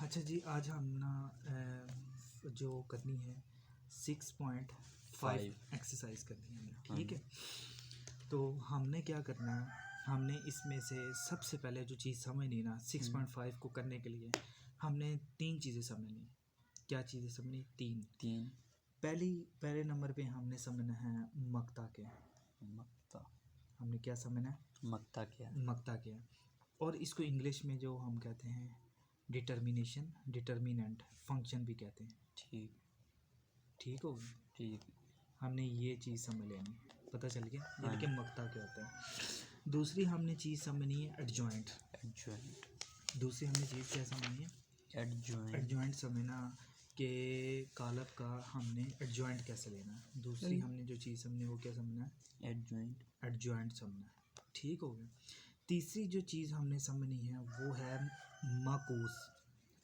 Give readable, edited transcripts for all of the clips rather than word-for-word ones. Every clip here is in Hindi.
अच्छा जी, आज हम ना जो करनी है 6.5 एक्सरसाइज करनी है हमने, ठीक है। तो हमने क्या करना है, हमने इसमें से सबसे पहले जो चीज़ समझनी ना 6.5 को करने के लिए हमने तीन चीज़ें समझनी। क्या चीज़ें समझनी? तीन। पहले नंबर पे हमने समझना है मक्ता क्या है। हमने क्या समझना है? मक्ता क्या है। और इसको इंग्लिश में जो हम कहते हैं डिटर्मिनेशन, डिटर्मिनेंट, फंक्शन भी कहते हैं। ठीक हो गया। हमने ये चीज़ समझ लेनी, पता चल गया यानी कि मक्ता क्या होता है। दूसरी हमने चीज़ समझनी है एडजॉइंट। दूसरी हमने चीज़ क्या समझनी है? एडजॉइंट समझना कि कालब का हमने एडजॉइंट कैसे लेना है। दूसरी हमने जो चीज़ समझनी वो क्या समझना है? एडजॉइंट समझना है। ठीक हो गया। तीसरी जो चीज़ हमने समझनी है वो है माकूस।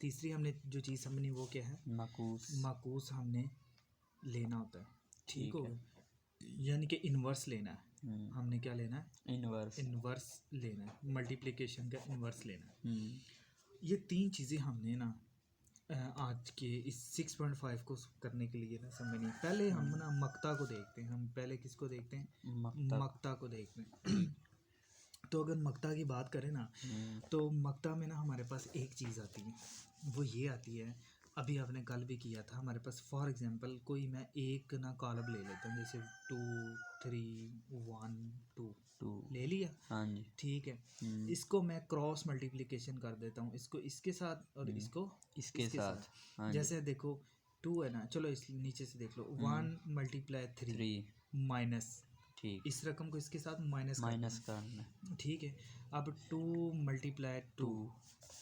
तीसरी हमने जो चीज़ समझनी वो क्या है? माकूस हमने लेना होता है। ठीक हो गया। यानी कि इन्वर्स लेना है। हमने क्या लेना है? इन्वर्स लेना है, मल्टीप्लिकेशन का इन्वर्स लेना है। ये तीन चीज़ें हमने ना आज के इस 6.5 को करने के लिए ना समझनी। पहले हम ना मक्ता को देखते हैं। हम पहले किसको देखते हैं? मक्ता को देखते हैं। तो अगर मक्ता की बात करें ना तो मक्ता में ना हमारे पास एक चीज़ आती है, वो ये आती है, अभी आपने कल भी किया था हमारे पास। फॉर एग्जांपल कोई मैं एक ना कॉलम ले लेता हूँ, जैसे 2 3 1 2 ले लिया। हाँ जी, ठीक है। इसको मैं क्रॉस मल्टीप्लिकेशन कर देता हूँ, इसको इसके साथ और इसको इसके साथ। हाँ, जैसे देखो 2 है ना, चलो इस नीचे से देख लो, 1 × 3 माइनस, इस रकम को इसके साथ माइनस करना। ठीक है। अब 2 × 2,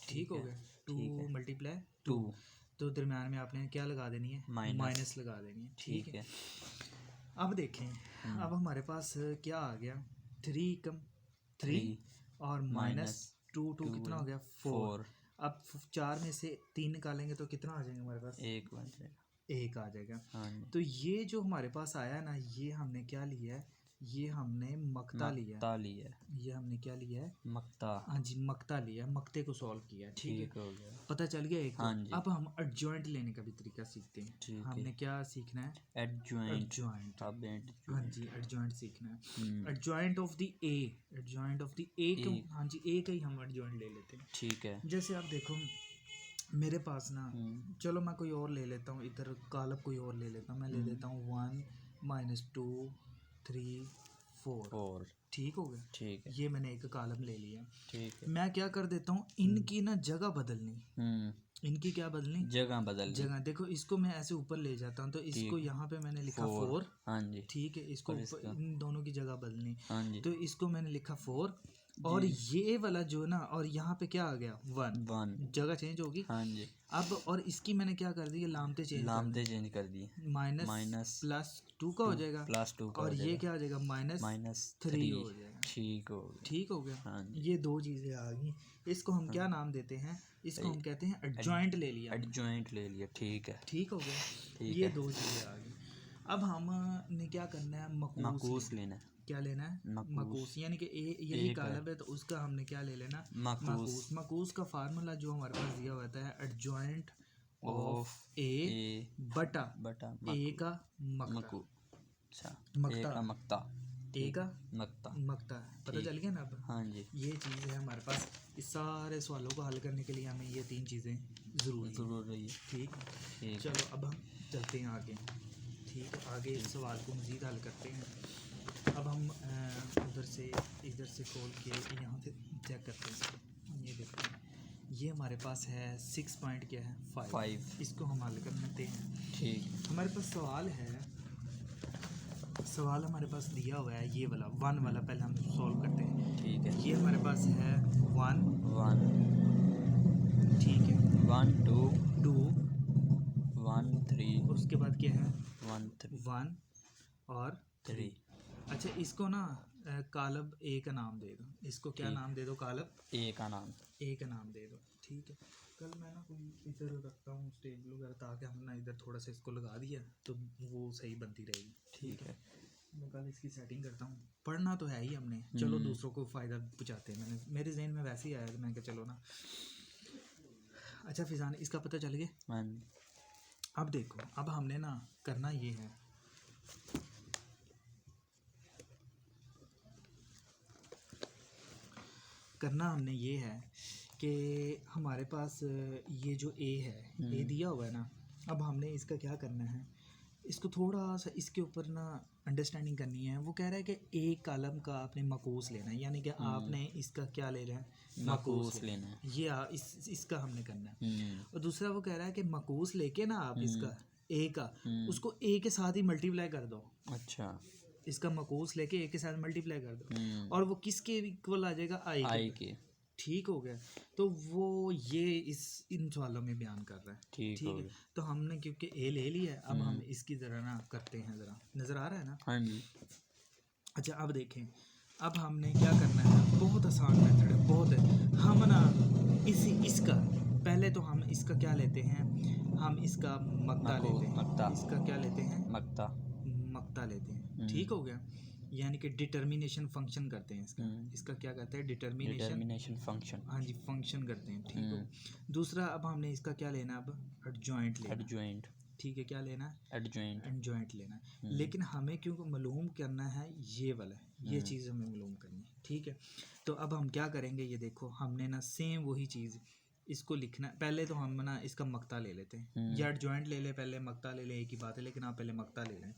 ठीक हो गया। 2 × 2, तो दरम्यान में आपने क्या लगा देनी है? माइनस लगा देनी है। ठीक है। अब देखें, अब हमारे पास क्या आ गया? 3 और -2 कितना हो गया? 4। अब 4 में से 3 निकालेंगे तो कितना आ जाएगा हमारे पास? 1 आ जाएगा। तो ये जो हमारे पास आया ना, ये हमने क्या लिया है? ये हमने मक्ता लिया। ये हमने क्या लिया है? मक्ता। हाँ जी, मक्ता लिया, मक्ते को सॉल्व किया। ठीक है, पता चल गया एक। हाँ जी। अब हम एडजॉइंट लेने का भी तरीका सीखते हैं। हमने क्या सीखना है? एडजॉइंट। हाँ जी, एडजॉइंट सीखना है। Adjoint of the A, adjoint of the ए को, हाँ जी, ए का ही हम एडजॉइंट ले लेते हैं। ठीक है। जैसे आप देखो मेरे पास ना, चलो मैं कोई और ले लेता हूँ, इधर कालब कोई और ले लेता हूँ। मैं ले लेता हूँ 1 - 2 3 4। ठीक हो गया। ठीक है। ये मैंने एक कॉलम ले लिया। ठीक है। मैं क्या कर देता हूँ, इनकी ना जगह बदलनी। इनकी क्या बदलनी? जगह। देखो इसको मैं ऐसे ऊपर ले जाता हूँ, तो इसको यहाँ पे मैंने लिखा 4। हाँ जी। ठीक है। इसको इन दोनों की जगह बदलनी। हाँ जी। तो इसको मैंने लिखा 4, और ये वाला जो ना, और यहाँ पे क्या आ गया? 1। जगह चेंज होगी। हाँ जी। अब और इसकी मैंने क्या कर दी? लामते चेंज कर दी। माइनस +2 का हो जाएगा, और ये क्या आ जाएगा? -3 हो जाएगा। ठीक हो गया। हाँ, ये दो चीज़ें आ गई। इसको हम क्या नाम देते हैं? इसको हम कहते हैं एडजॉइंट ले लिया। ठीक है। ठीक हो गया। ये दो चीज़ें आ गई। अब हमने क्या करना है? मकूस लेना है। क्या लेना है? मकूस। यानी कि यही कालब है, तो उसका हमने क्या ले लेना? मकूस। मकूस का फार्मूला जो हमारे पास दिया हुआ है, एडजॉइंट ऑफ ए बटा ए का मक्ता। पता चल गया ना अब? हाँ जी। ये चीज़ है हमारे पास। इस सारे सवालों को हल करने के लिए हमें ये तीन चीज़ें ज़रूरी है। ठीक। चलो अब हम चलते हैं आगे। ठीक है, आगे इस सवाल को मज़ीद हल करते हैं। अब हम इधर से खोल के यहाँ से चेक करते हैं। ये देखते हैं, ये हमारे पास है 6 पॉइंट क्या है? 5। इसको हम हल करते हैं। ठीक। हमारे पास सवाल हमारे पास दिया हुआ है, ये वाला 1 वाला पहले हम सॉल्व करते हैं। ठीक है। ये हमारे पास है 1। ठीक है। 1 2 1 3, उसके बाद क्या है? 1 और 3। अच्छा, इसको ना कालब ए का नाम दे दो। इसको क्या नाम दे दो? कालब ए का नाम दे दो। ठीक है। कल मैं ना कोई इधर रखता हूँ स्टेज वगैरह, ताकि हम ना इधर थोड़ा सा इसको लगा दिया तो वो सही बनती रहेगी। ठीक है। मैं कल इसकी सेटिंग करता हूँ। पढ़ना तो है ही हमने, चलो दूसरों को फ़ायदा पहुँचाते हैं। मेरे जहन में वैसे ही आया, तो मैं क्या चलो ना। अच्छा फिजान, इसका पता चल गया। हाँ अब देखो, अब हमने ना करना ये है, करना हमने ये है कि हमारे पास ये जो ए है, ए दिया हुआ है ना, अब हमने इसका क्या करना है, इसको थोड़ा सा इसके ऊपर ना अंडरस्टैंडिंग करनी है। वो कह रहा है कि एक कॉलम का आपने मकूस लेना है, यानी कि आपने इसका क्या लेना है, मकूस लेना है। ये इसका हमने करना है। और दूसरा वो कह रहा है कि मकूस लेके ना आप इसका ए का, उसको ए के साथ ही मल्टीप्लाई कर दो। अच्छा, इसका मकूस लेके ए के साथ मल्टीप्लाई कर दो और वो किसके इक्वल आ जाएगा, आई के। ठीक हो गया। तो वो ये इन सवालों में बयान कर रहा है। ठीक है, तो हमने क्योंकि ए ले लिया है, अब हम इसकी ज़रा ना करते हैं, ज़रा नज़र आ रहा है ना। हाँ जी। अच्छा अब देखें, अब हमने क्या करना है, बहुत आसान मेथड है, बहुत है। हम ना इसका पहले तो हम इसका क्या लेते हैं, हम इसका मक्ता लेते हैं। इसका क्या लेते हैं, मक्ता लेते हैं। ठीक हो गया, यानी कि डिटर्मिनेशन फंक्शन करते हैं इसका। इसका क्या कहते हैं, डिटर्मिनेशन फंक्शन। हाँ जी, फंक्शन करते हैं। ठीक हो। दूसरा अब हमने इसका क्या लेना, अब एडजॉइंट लेना। ठीक है, क्या लेना है, एडजॉइंट लेना है। लेकिन हमें क्योंकि मालूम करना है ये वाला, ये चीज़ हमें मालूम करनी है। ठीक है, तो अब हम क्या करेंगे, ये देखो हमने ना सेम वही चीज़ इसको लिखना है। पहले तो हम ना इसका मक्ता ले लेते हैं, या एडजॉइंट ले ले, पहले मक्ता ले ले, एक ही बात है, लेकिन आप पहले मक्ता ले लें।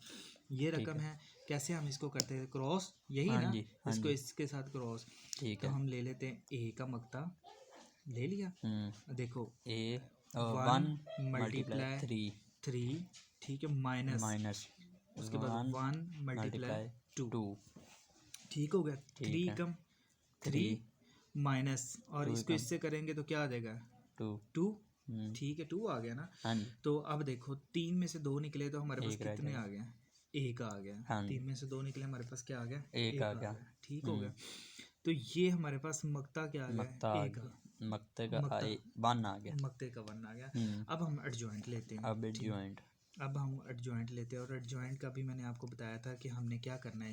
ये रकम है, कैसे हम इसको करते हैं, क्रॉस, यही ना, इसको इसके साथ क्रॉस। तो हम ले लेते हैं ए का मक्ता ले लिया। देखो ए 1 मल्टीप्लाई 3, ठीक है, माइनस उसके बाद 1 मल्टीप्लाई 2। ठीक हो गया, 3 कम 3 माइनस, और इसको इससे करेंगे तो क्या आ जाएगा, 2। ठीक है, 2 आ गया ना। तो अब देखो 3 में से 2 निकले तो हमारे पास कितने आ गए, एक आ गया। 3 में से 2 निकले, हमारे पास क्या आ गया, एक आ गया। ठीक हो गया, तो ये हमारे पास मक्ता क्या आ गया, एक, मक्ते का 1 आ गया, मक्ते का 1 आ गया। अब हम एडजॉइंट लेते हैं। अब हम एडजॉइंट लेते हैं, और एडजॉइंट का भी मैंने आपको बताया था कि हमने क्या करना है,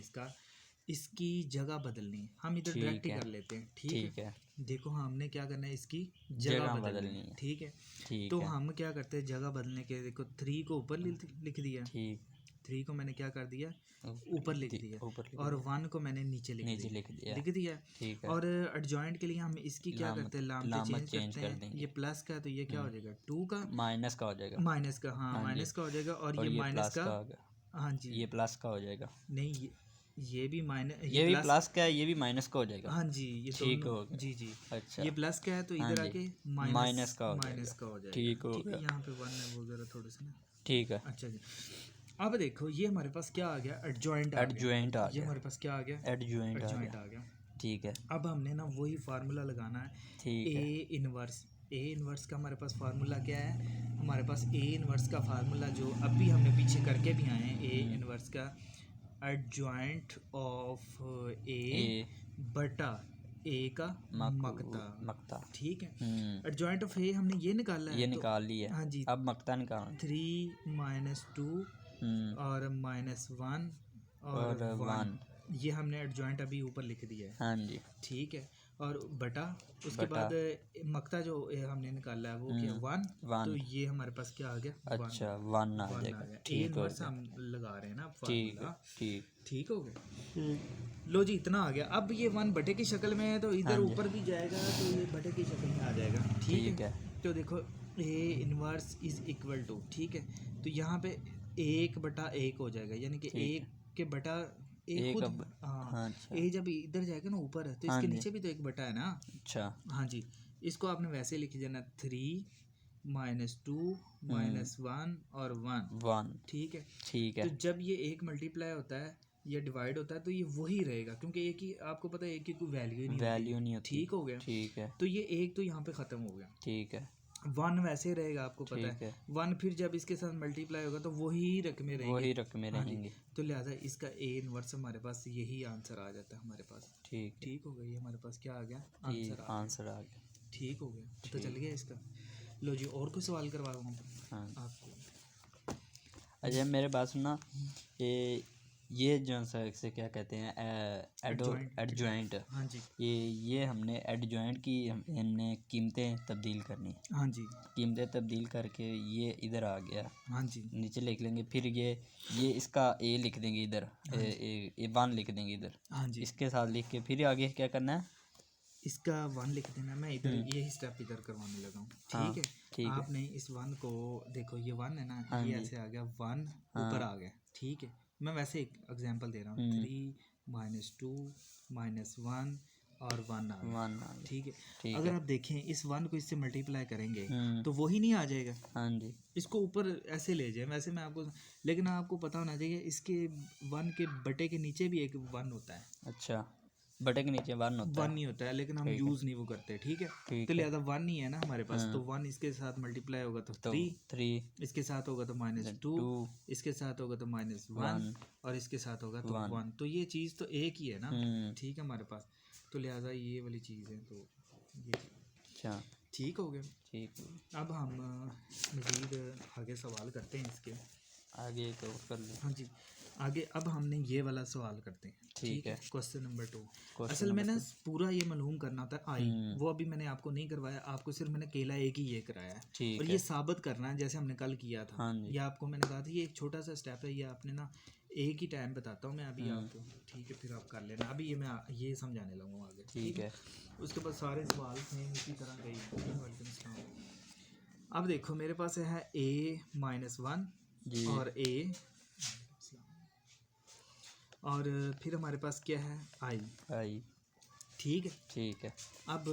इसकी जगह बदलनी है। हम इधर डायरेक्ट ही कर लेते हैं। ठीक है, देखो हमने क्या करना है, इसकी जगह बदलनी है। ठीक है, तो हम क्या करते हैं, जगह बदलने के, देखो 3 को ऊपर लिख दिया, 3 को मैंने क्या कर दिया, ऊपर लिख दिया, और 1 को मैंने नीचे लिख दिया। और एडजॉइंट के लिए हम इसकी क्या करते हैं, लामते चेंज करते हैं। ये प्लस का है तो ये क्या हो जाएगा, 2 का, माइनस का हो जाएगा, माइनस का, हाँ माइनस का हो जाएगा, और ये माइनस का, हाँ जी, ये प्लस का हो जाएगा, नहीं ये भी माइनस, ये भी प्लस का है, ये भी माइनस का हो जाएगा। हाँ जी, ये ठीक हो गया। जी जी, अच्छा, ये प्लस का है तो इधर आके माइनस का हो जाएगा। ठीक हो गया, यहाँ पे 1 है वो ज़रा थोड़ा सा ना, ठीक है। अच्छा जी, अब देखो ये हमारे पास क्या आ गया, एडजॉइंट आ गया। ये हमारे पास क्या आ गया, एडजॉइंट आ गया। ठीक है, अब हमने ना वही फार्मूला लगाना है, ए इनवर्स का हमारे पास फार्मूला क्या है, हमारे पास ए इनवर्स का फार्मूला जो अभी हमने पीछे करके भी आए हैं, ए इनवर्स का एडजॉइंट ऑफ ए बटा ए का मक्ता। ठीक है, एडजॉइंट ऑफ ए हमने ये निकाला है, ये निकाल लिया। हाँ जी, अब मक्ता निकालना, 3 माइनस 2 और माइनस 1 और 1, ये हमने एडजॉइंट अभी ऊपर लिख दिया है। हाँ जी, ठीक है, और बटा उसके बाद मक्ता जो हमने निकाला है वो क्या, 1, तो ये हमारे पास क्या आ गया, अच्छा 1 आ जाएगा। ठीक है, हम लगा रहे हैं ना फार्मूला। ठीक हो गया, लो जी इतना आ गया। अब ये 1 बटे की शक्ल में है, तो इधर ऊपर भी जाएगा तो ये बटे की शक्ल में आ जाएगा। ठीक है, तो देखो A inverse is equal to, ठीक है, तो यहाँ पे 1/1 हो जाएगा, यानी कि 1 के बटा एक खुद, हाँ, ए जब इधर जाएगा ना ऊपर है तो इसके नीचे भी तो 1 बटा है ना। अच्छा, हाँ जी, इसको आपने वैसे लिख देना, 3 माइनस 2 माइनस 1 और 1। ठीक है, तो जब ये 1 मल्टीप्लाई होता है या डिवाइड होता है तो ये वही रहेगा, क्योंकि एक ही, आपको पता है एक की कोई वैल्यू नहीं होती। ठीक हो गया, ठीक है, तो ये एक तो यहाँ पे ख़त्म हो गया। ठीक है, 1 वैसे रहेगा, आपको पता है 1 फिर जब इसके साथ मल्टीप्लाई होगा तो वही रकमें रहेंगी, तो लिहाजा इसका ए इनवर्स हमारे पास यही आंसर आ जाता है हमारे पास। ठीक हो गया, ये हमारे पास क्या आ गया, आंसर आ गया। ठीक हो गया, पता चल गया इसका। लो जी, और कोई सवाल करवाऊँ आपको? अच्छा, मेरे पास सुनना, ये ये जो सा इसे क्या कहते हैं, एडजॉइंट। हाँ जी, ये हमने एडजॉइंट की हमने कीमतें तब्दील करनी है। हाँ जी, कीमतें तब्दील करके ये इधर आ गया, हाँ जी, नीचे लिख लेंगे। फिर ये इसका ए लिख देंगे इधर, ए 1 लिख देंगे इधर, हाँ जी। इसके साथ लिख के फिर आगे क्या करना है। इसका 1 लिख देना। मैं इधर यही स्टेप इधर करवाने लगा हूँ, हाँ, ठीक है। ठीक है। आपने इस 1 को देखो, ये 1 है ना, हाँ ये जी, ऐसे आ गया 1 हाँ। ऊपर आ गया, ठीक है। मैं वैसे एक एग्जांपल दे रहा हूँ, 3 -2 -1 और 1 आ गया, 1 आ गया, ठीक है। ठीक अगर है। आप देखें इस 1 को इससे मल्टीप्लाई करेंगे तो वही नहीं आ जाएगा, हाँ जी, इसको ऊपर ऐसे ले जाए। वैसे मैं आपको, लेकिन आपको पता होना चाहिए इसके 1 के बटे के नीचे भी एक 1 होता है। अच्छा, बटे के नीचे 1 होता 1 है। नहीं होता है, लेकिन हम ठीक है, यूज़ नहीं वो करते, ठीक है। ठीक तो है। लिहाजा 1 नहीं है ना हमारे पास, तो हाँ, 1 इसके साथ मल्टीप्लाई होगा तो तो 3, 3 इसके साथ होगा तो -2, 2 इसके साथ होगा तो -1 1 और इसके साथ होगा तो 1। 1। तो ये चीज़ तो एक ही है ना, ठीक है हमारे पास। तो लिहाजा ये वाली चीज़ है, तो ये अच्छा, ठीक हो गया। ठीक है। अब हम मज़ीद आगे सवाल करते हैं इसके। आगे तो कर लो। हाँ जी, आगे अब हमने ये वाला सवाल करते हैं, ठीक है। Question number 2। Question असल में number ना 2। पूरा ये मालूम करना होता है आई, वो अभी मैंने आपको नहीं करवाया, आपको सिर्फ मैंने केला एक ही ये कराया है, ठीक और है। ये साबित करना है जैसे हमने कल किया था। हाँ जी, ये आपको मैंने कहा था ये एक छोटा सा स्टेप है, ये आपने ना एक ही टाइम बताता हूँ मैं अभी आपको, ठीक है। फिर आप कर लेना, अभी ये मैं ये समझाने लगूँगा आगे, ठीक है। उसके बाद सारे सवाल सेम इसी तरह गई। वालेकुम अस्सलाम। अब देखो मेरे पास है A-1 जी, और A, और फिर हमारे पास क्या है आई, आई, ठीक है। ठीक है। अब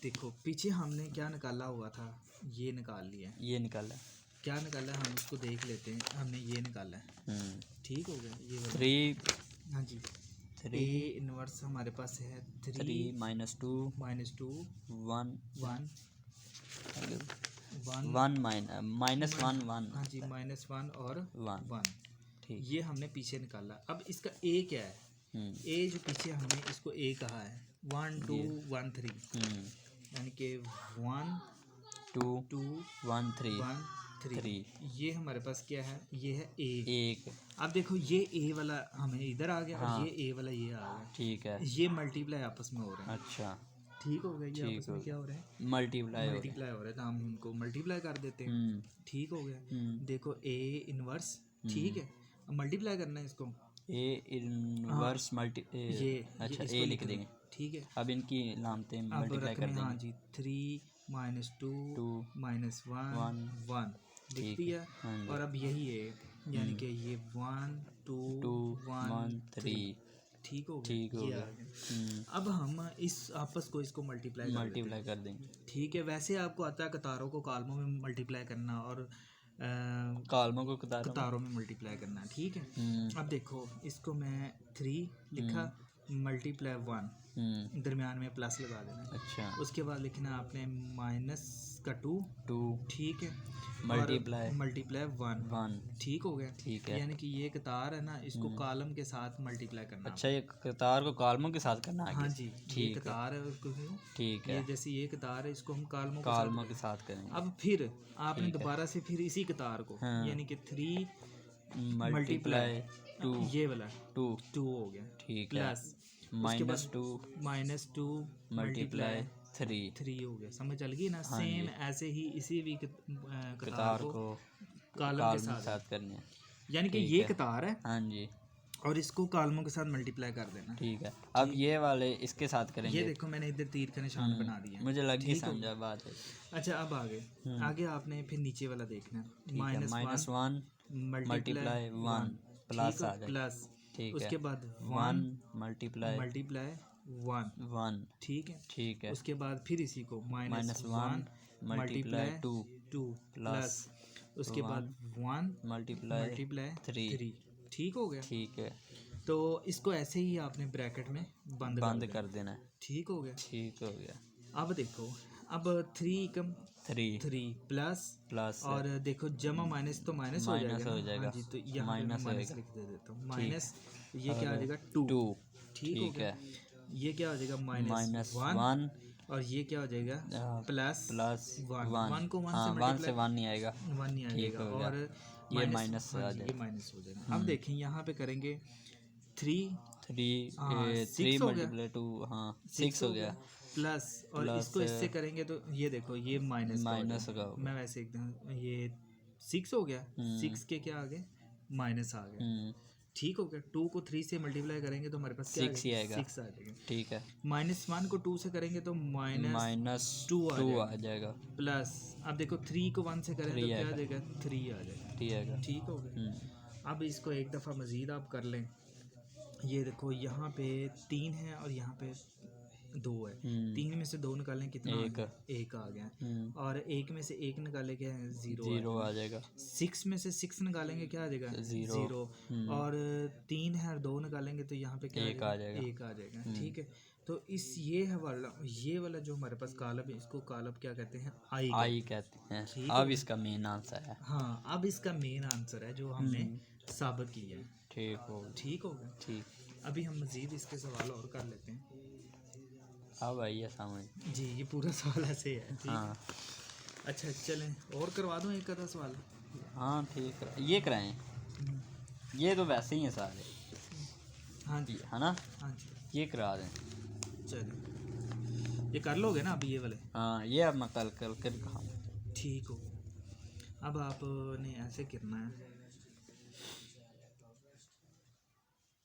देखो पीछे हमने क्या निकाला हुआ था, ये निकाल लिया है। ये निकाला। क्या निकाला है हम उसको देख लेते हैं। हमने ये निकाला है, ठीक हो गया ये वाला। 3 हाँ जी, 3 ए इनवर्स हमारे पास है 3 -2 -2 1 1 1 -1 हाँ जी, -1 और 1, 1, ठीक। ये हमने पीछे निकाला। अब इसका ए क्या है, ए जो पीछे हमने इसको ए कहा है 1 2 1 3, यानी कि 1 2 2 1 3 1 3, ये हमारे पास क्या है, ये है ए। एक, अब देखो ये ए वाला हमें इधर आ गया, और ये ए वाला ये आ गया, ठीक है। ये मल्टीप्लाई आपस में हो रहे हैं, अच्छा, ठीक हो गया। ये ठीक आपस हो में क्या हो रहा है, मल्टीप्लाई हो मल्टीप्लाई हो रहा है, तो हम उनको मल्टीप्लाई कर देते हैं, ठीक हो गया। देखो ए इनवर्स, ठीक है, अब मल्टीप्लाई करना है इसको, ए इनवर्स ये अच्छा, इसको ए लिख देंगे, ठीक है। अब इनकी लामतें अब मल्टीप्लाई कर रकमें, हाँ देंगे। जी, 3 -2 2 -1 1 लिख ठीक दिया, है। हाँ जी, और अब यही है, यानी कि ये 1 2 2 1 1 3, ठीक हो गया, ठीक हो ये गया। आ गया। अब हम इस आपस को इसको मल्टीप्लाई कर लेते हैं, मल्टीप्लाई कर देंगे। ठीक है। वैसे आपको आता है कतारों को कालमों में मल्टीप्लाई करना, और कॉलमों को कतारों में मल्टीप्लाई करना, ठीक है। अब देखो इसको मैं 3 लिखा, मल्टीप्लाई 1, दरमियान में प्लस लगा देना, अच्छा, उसके बाद लिखना आपने माइनस का 2, 2 ठीक है, मल्टीप्लाई मल्टीप्लाई 1, 1, ठीक हो गया। ठीक है। यानी कि ये कतार है ना, इसको कॉलम के साथ मल्टीप्लाई करना। अच्छा, ये कतार को कॉलमों के साथ करना है। हाँ जी, ये ठीक है, कतार है, ठीक ये है, जैसे ये कतार है, इसको हम कॉलमों कॉलमों के के साथ। साथ करेंगे। अब फिर आपने ठीक है। दोबारा से फिर इसी कतार को, हाँ। यानी कि 3 मल्टीप्लाई 2 ये वाला 2 2 हो गया, ठीक है, प्लस -2 -2 मल्टीप्लाई 3 3 हो गया। समझ चल गई ना। हाँ सेम जी। ऐसे ही इसी भी कतार कतार को कॉलम कॉलम के के साथ, साथ करनी है। यानी कि ठीक ये है। कतार है, हाँ जी, और इसको कॉलमों के साथ मल्टीप्लाई कर देना। ठीक है। अब ये वाले इसके साथ ये करेंगे। देखो मैंने इधर तीर का निशान बना दिया, मुझे लग गई ठीक हो समझा बात है। अच्छा, अब आगे आपने फिर नीचे वाला देखना है, -1 मल्टीप्लाई 1 प्लस आ जाए, प्लस, ठीक है। उसके बाद 1 मल्टीप्लाई 1, 1, ठीक है। ठीक है। उसके बाद फिर इसी को -1 मल्टीप्लाई 2 प्लस, उसके बाद 1 मल्टीप्लाई 3, ठीक हो गया। ठीक है। तो इसको ऐसे ही आपने ब्रैकेट में बंद कर देना है, ठीक हो गया। ठीक हो गया। अब देखो, अब 3 कम 3 प्लस, और देखो जमा माइनस तो माइनस हो जाएगा ना? हाँ जी, तो यहाँ पे मैं माइनस लिख देता हूँ, माइनस, ये क्या आ जाएगा 2, ठीक हो गया। ये क्या हो जाएगा -1, और ये क्या हो जाएगा प्लस 1 को 1 से 1 नहीं आएगा, 1 नहीं ठीक आएगा, हो गया। और ये माइनस आ ये माइनस हो जाएगा। अब देखें यहाँ पे करेंगे 3 3 हाँ, 3 6 हो गया। मल्टीप्लाई 2 हाँ 6 हो गया प्लस और प्लस, इसको इससे करेंगे तो ये देखो ये माइनस माइनस का होगा। मैं वैसे एकदम ये 6 हो गया, 6 के क्या आ गए माइनस आ गया, ठीक हो गया। 2 को 3 से मल्टीप्लाई करेंगे तो हमारे पास क्या 6 ही आएगा 6 आ जाएगा। ठीक है -1 को 2 से करेंगे तो -2 -2 आ जाएगा प्लस अब देखो 3 को 1 से करें तो 3 क्या आ आएगा। जाएगा 3 आ जाएगा, 3 आएगा ठीक हो गया। अब इसको एक दफ़ा मज़ीद आप कर लें, ये देखो यहाँ पे 3 है और यहाँ पे 2 है, 3 में से 2 निकालें कितना एक। आ गया? 1 आ गया। और 1 में से 1 निकाले क्या है 0 0 आ जाएगा 6 में से 6 निकालेंगे क्या आ जाएगा 0। 0 और 3 है और 2 निकालेंगे तो यहाँ पे क्या 1 आ जाएगा 1 आ जाएगा, ठीक है। तो इस ये हवाला ये वाला जो हमारे पास कालब है इसको कालब क्या कहते हैं आई कहते हैं। ठीक अब इसका मेन आंसर है हाँ, अब इसका मेन आंसर है जो हमने साबित किया है, ठीक हो ठीक हो गया। ठीक। अभी हम मज़ीद इसके सवाल और कर लेते हैं। अब आइए समझ। जी ये पूरा सवाल ऐसे ही है, ठीक। हाँ अच्छा चलें और करवा दूँ एक आधा सवाल। हाँ ठीक है ये कराएं, ये तो वैसे ही है सारे हाँ जी है ना, हाँ जी ये करा दें। चलिए ये कर लोगे ना अभी ये वाले, हाँ ये अब मैं कल कर दिखाऊँ। ठीक हो। अब आपने ऐसे करना है